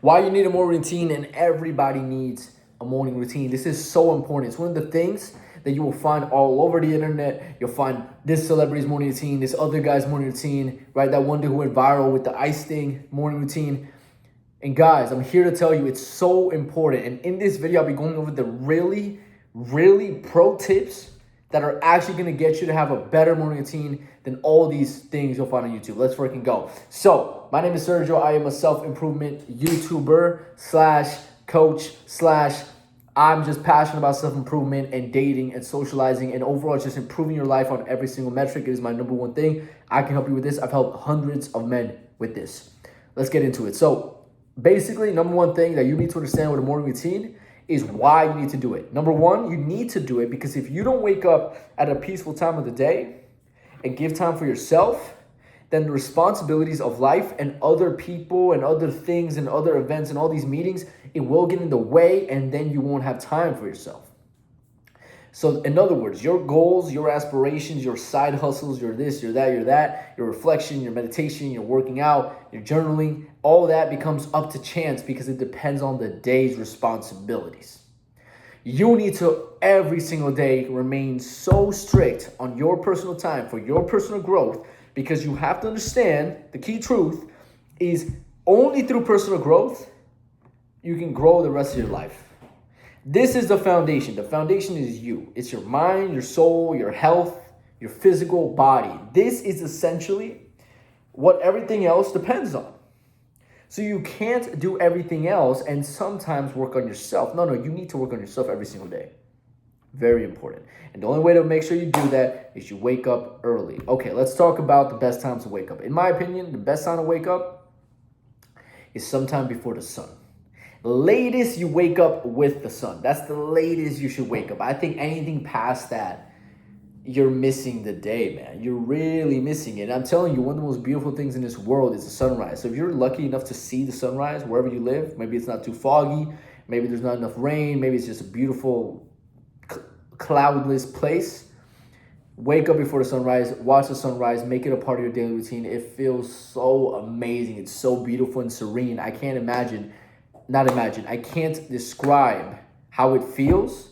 Why you need a morning routine, and everybody needs a morning routine. This is so important. It's one of the things that you will find all over the internet. You'll find this celebrity's morning routine, this other guy's morning routine, right? That one dude who went viral with the ice thing morning routine. And guys, I'm here to tell you it's so important. And in this video, I'll be going over the really pro tips that are actually going to get you to have a better morning routine than all these things you'll find on YouTube. Let's freaking go. So, my name is Sergio. I am a self-improvement YouTuber slash coach slash I'm just passionate about self-improvement and dating and socializing and overall just improving your life on every single metric. It is my number one thing. I can help you with this. I've helped hundreds of men with this. Let's get into it. So, basically, number one thing that you need to understand with a morning routine is why you need to do it. Number one, you need to do it because if you don't wake up at a peaceful time of the day and give time for yourself, then the responsibilities of life and other people and other things and other events and all these meetings, it will get in the way and then you won't have time for yourself. So in other words, your goals, your aspirations, your side hustles, your this, your that, your reflection, your meditation, your working out, your journaling, all that becomes up to chance because it depends on the day's responsibilities. You need to every single day remain so strict on your personal time for your personal growth because you have to understand the key truth is only through personal growth you can grow the rest of your life. This is the foundation. The foundation is you. It's your mind, your soul, your health, your physical body. This is essentially what everything else depends on. So you can't do everything else and sometimes work on yourself. No, you need to work on yourself every single day. Very important. And the only way to make sure you do that is you wake up early. Okay, let's talk about the best times to wake up. In my opinion, the best time to wake up is sometime before the sun. Latest you wake up with the sun. That's the latest you should wake up. I think anything past that, you're missing the day, man. You're really missing it. I'm telling you, one of the most beautiful things in this world is the sunrise. So if you're lucky enough to see the sunrise wherever you live, maybe it's not too foggy, maybe there's not enough rain, maybe it's just a beautiful cloudless place. Wake up before the sunrise, watch the sunrise, make it a part of your daily routine. It feels so amazing. It's so beautiful and serene. I can't describe how it feels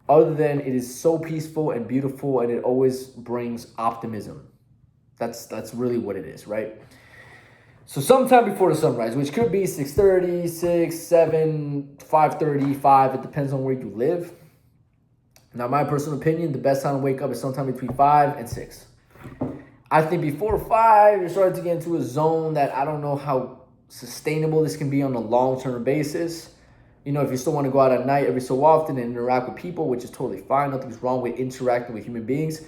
other than it is so peaceful and beautiful and it always brings optimism. That's really what it is, right? So sometime before the sunrise, which could be 6:30, 6, 7, 5:30, 5. It depends on where you live. Now, my personal opinion, the best time to wake up is sometime between 5 and 6. I think before 5, you're starting to get into a zone that I don't know how sustainable this can be on a long-term basis. You know, if you still want to go out at night every so often and interact with people, which is totally fine, nothing's wrong with interacting with human beings,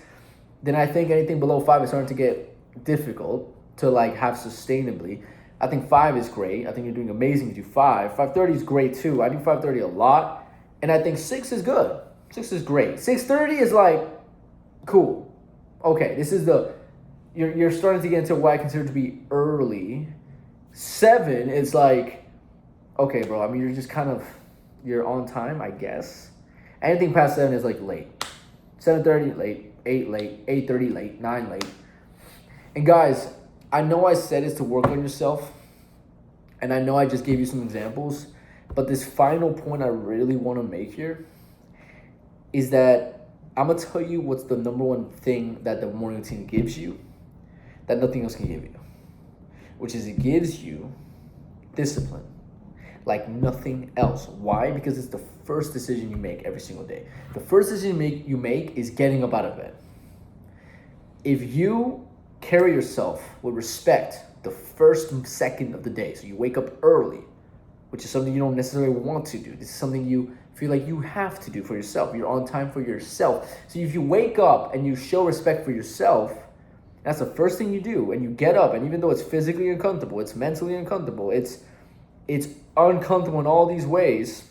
then I think anything below 5 is starting to get difficult to like have sustainably. I think 5 is great. I think you're doing amazing if you do 5. 5:30 is great too. I do 5:30 a lot. And I think 6 is good. 6 is great. 6:30 is like, cool. Okay, this is you're starting to get into what I consider to be early. 7 is like, okay, bro, I mean, you're just you're on time, I guess. Anything past 7 is like late. 7:30, late. 8, late. 8:30, late. 9, late. And guys, I know I said it's to work on yourself, and I know I just gave you some examples, but this final point I really want to make here is that I'm going to tell you what's the number one thing that the morning routine gives you that nothing else can give you, which is it gives you discipline like nothing else. Why? Because it's the first decision you make every single day. The first decision you make is getting up out of bed. If you carry yourself with respect the first second of the day, so you wake up early, which is something you don't necessarily want to do. This is something you feel like you have to do for yourself. You're on time for yourself. So if you wake up and you show respect for yourself, that's the first thing you do. And you get up, and even though it's physically uncomfortable, it's mentally uncomfortable, it's uncomfortable in all these ways,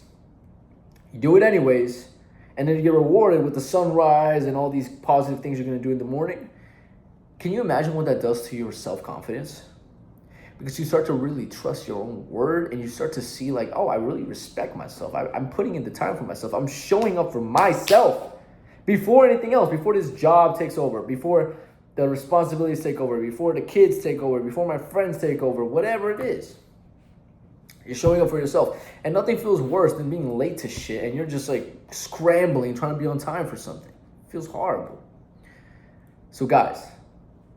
you do it anyways, and then you get rewarded with the sunrise and all these positive things you're going to do in the morning. Can you imagine what that does to your self-confidence? Because you start to really trust your own word and you start to see like, oh, I really respect myself. I'm putting in the time for myself. I'm showing up for myself before anything else, before this job takes over, before the responsibilities take over, before the kids take over, before my friends take over, whatever it is. You're showing up for yourself. And nothing feels worse than being late to shit and you're just like scrambling, trying to be on time for something. It feels horrible. So, guys,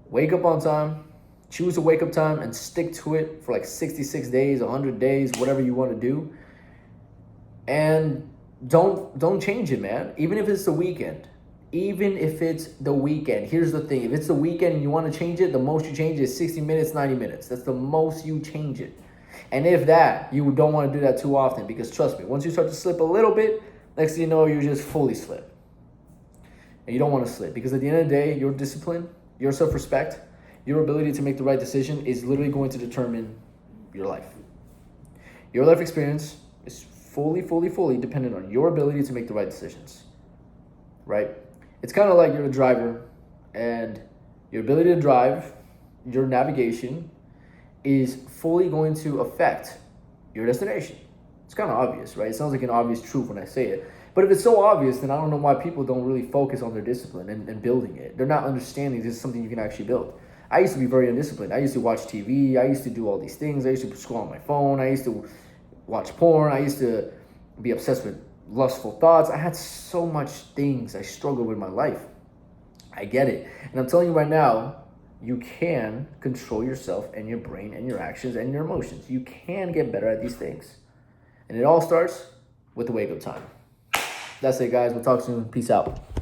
wake up on time. Choose a wake up time and stick to it for like 66 days, 100 days, whatever you want to do. And don't change it, man. Even if it's the weekend. Even if it's the weekend. Here's the thing. If it's the weekend and you want to change it, the most you change it is 60 minutes, 90 minutes. That's the most you change it. And if that, you don't want to do that too often because trust me, once you start to slip a little bit, next thing you know, you just fully slip. And you don't want to slip because at the end of the day, your discipline, your self-respect, your ability to make the right decision is literally going to determine your life. Your life experience is fully dependent on your ability to make the right decisions, right? It's kind of like you're a driver and your ability to drive, your navigation is fully going to affect your destination. It's kind of obvious, right? It sounds like an obvious truth when I say it. But if it's so obvious, then I don't know why people don't really focus on their discipline and building it. They're not understanding this is something you can actually build. I used to be very undisciplined. I used to watch TV. I used to do all these things. I used to scroll on my phone. I used to watch porn. I used to be obsessed with lustful thoughts. I had so much things I struggled with in my life. I get it. And I'm telling you right now, you can control yourself and your brain and your actions and your emotions. You can get better at these things. And it all starts with the wake-up time. That's it, guys. We'll talk soon. Peace out.